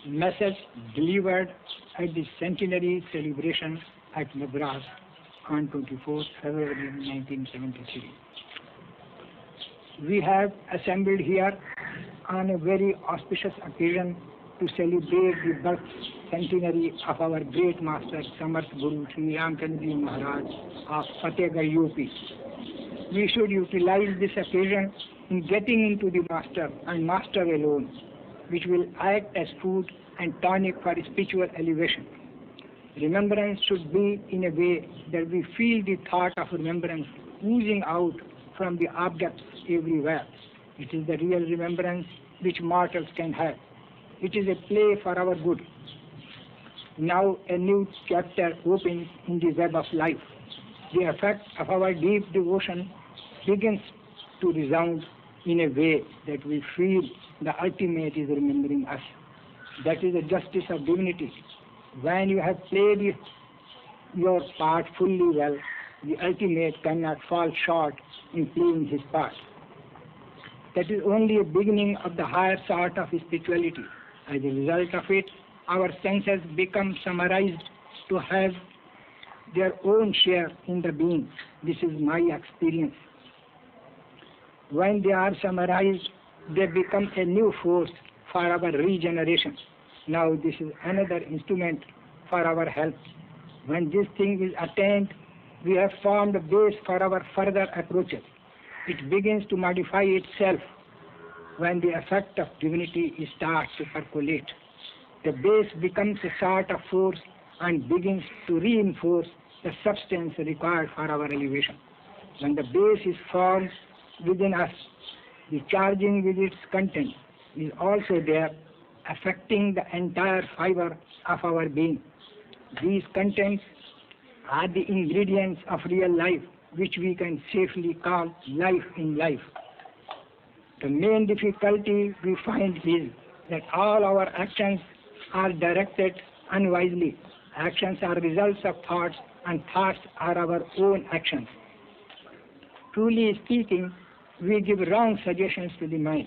Message delivered at the Centenary celebration at Madras on 24th February 1973. We have assembled here on a very auspicious occasion to celebrate the birth centenary of our great master, Samarth Guru Sri Ramchandra Maharaj of Fatehgarh, UP. We should utilize this occasion in getting into the master and master alone, which will act as food and tonic for spiritual elevation. Remembrance should be in a way that we feel the thought of remembrance oozing out from the objects everywhere. It is the real remembrance which mortals can have. It is a play for our good. Now a new chapter opens in the web of life. The effect of our deep devotion begins to resound in a way that we feel the ultimate is remembering us. That is the justice of divinity. When you have played your part fully well, the ultimate cannot fall short in playing his part. That is only a beginning of the higher sort of spirituality. As a result of it, our senses become summarized to have their own share in the being. This is my experience. When they are summarized, they become a new force for our regeneration. Now this is another instrument for our help. When this thing is attained, we have formed a base for our further approaches. It begins to modify itself when the effect of divinity starts to percolate. The base becomes a sort of force and begins to reinforce the substance required for our elevation. When the base is formed within us, the charging with its content is also there, affecting the entire fiber of our being. These contents are the ingredients of real life, which we can safely call life in life. The main difficulty we find is that all our actions are directed unwisely. Actions are results of thoughts, and thoughts are our own actions. Truly speaking, we give wrong suggestions to the mind.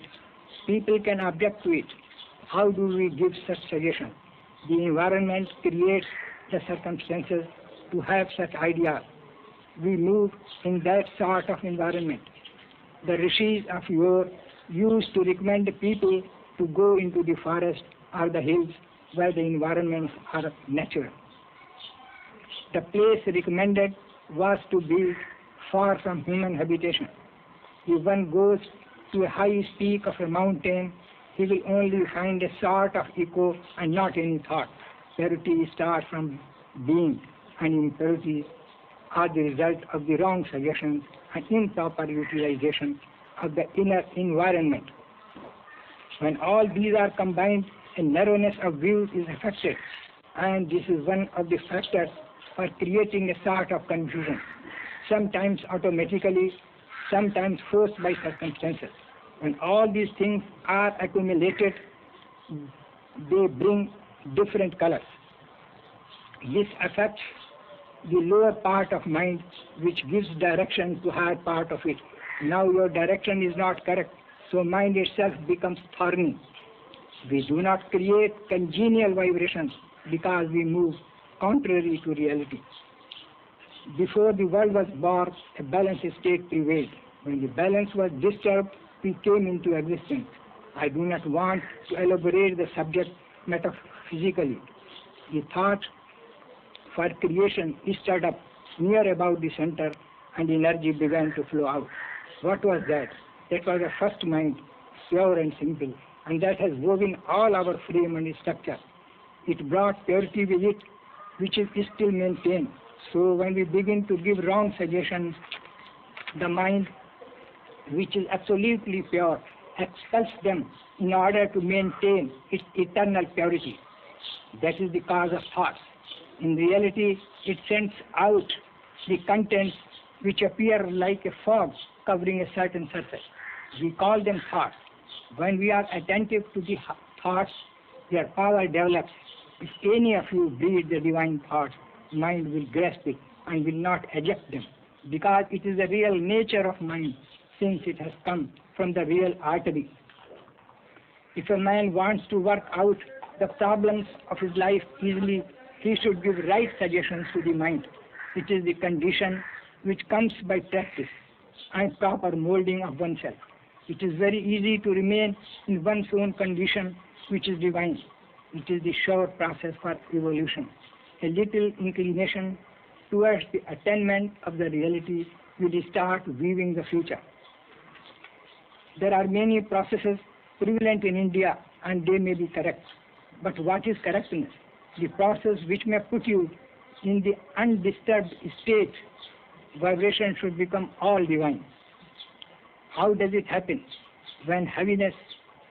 People can object to it. How do we give such suggestions? The environment creates the circumstances to have such ideas. We move in that sort of environment. The rishis of yore used to recommend people to go into the forest or the hills where the environments are natural. The place recommended was to be far from human habitation. If one goes to a high peak of a mountain, he will only find a sort of echo and not any thought. Purity starts from being, and impurities are the result of the wrong suggestions and improper utilization of the inner environment. When all these are combined, a narrowness of view is affected, and this is one of the factors for creating a sort of confusion, sometimes automatically, sometimes forced by circumstances. When all these things are accumulated, they bring different colors. This affects the lower part of mind, which gives direction to higher part of it. Now your direction is not correct, so mind itself becomes thorny. We do not create congenial vibrations because we move contrary to reality. Before the world was born, a balanced state prevailed. When the balance was disturbed, we came into existence. I do not want to elaborate the subject metaphysically. The thought for creation stirred up near about the center, and energy began to flow out. What was that? That was the first mind, pure and simple, and that has woven all our frame and structure. It brought purity with it, which is still maintained. So when we begin to give wrong suggestions, the mind, which is absolutely pure, expels them in order to maintain its eternal purity. That is the cause of thoughts. In reality, it sends out the contents which appear like a fog covering a certain surface. We call them thoughts. When we are attentive to the thoughts, their power develops. If any of you breathe the divine thoughts, mind will grasp it and will not eject them, because it is the real nature of mind, since it has come from the real artery. If a man wants to work out the problems of his life easily, he should give right suggestions to the mind. It is the condition which comes by practice and proper molding of oneself. It is very easy to remain in one's own condition, which is divine. It is the sure process for evolution. A little inclination towards the attainment of the reality will start weaving the future. There are many processes prevalent in India and they may be correct. But what is correctness? The process which may put you in the undisturbed state, vibration should become all divine. How does it happen? When heaviness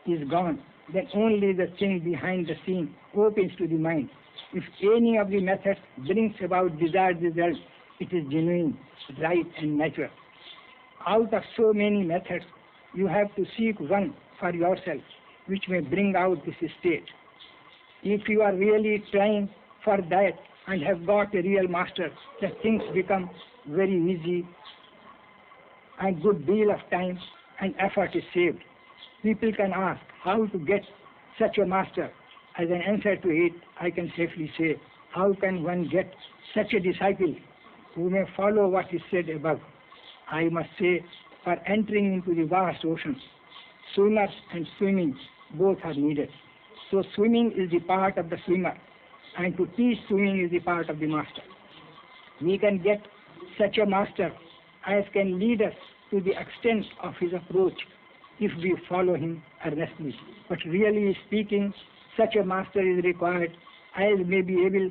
is gone, then only the thing behind the scene opens to the mind. If any of the methods brings about desired results, it is genuine, right and natural. Out of so many methods, you have to seek one for yourself, which may bring out this state. If you are really trying for that and have got a real master, the things become very easy and good deal of time and effort is saved. People can ask how to get such a master. As an answer to it, I can safely say, how can one get such a disciple who may follow what is said above? I must say, for entering into the vast ocean, swimmers and swimming both are needed. So swimming is the part of the swimmer, and to teach swimming is the part of the master. We can get such a master as can lead us to the extent of his approach if we follow him earnestly. But really speaking, such a master is required as may be able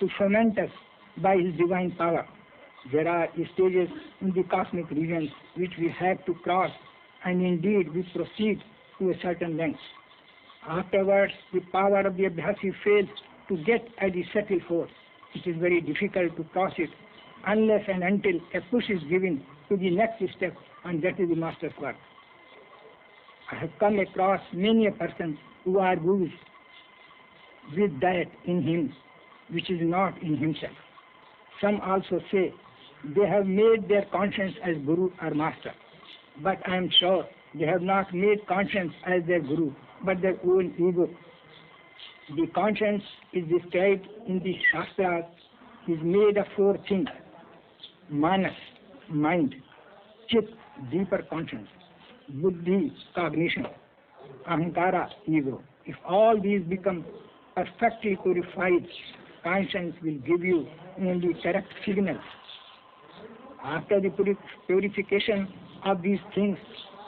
to ferment us by his divine power. There are stages in the cosmic regions which we have to cross, and indeed we proceed to a certain length. Afterwards, the power of the Abhyasi fails to get at the subtle force. It is very difficult to cross it unless and until a push is given to the next step, and that is the master's work. I have come across many a person who argues with that in him which is not in himself. Some also say they have made their conscience as guru or master, but I am sure they have not made conscience as their guru, but their own ego. The conscience is described in the Shastras is made of four things: manas, mind; chit, deeper conscience; buddhi, cognition; ahankara, ego. If all these become perfectly purified, conscience will give you only correct signals. After the purification of these things,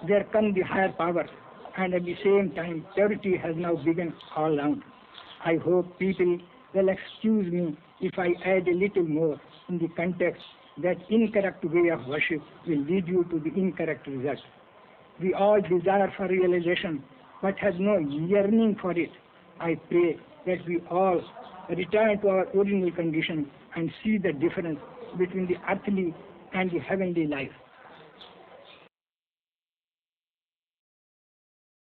there come the higher powers, and at the same time, purity has now begun all round. I hope people will excuse me if I add a little more in the context that incorrect way of worship will lead you to the incorrect result. We all desire for realization, but have no yearning for it. I pray that we all return to our original condition and see the difference between the earthly and the heavenly life.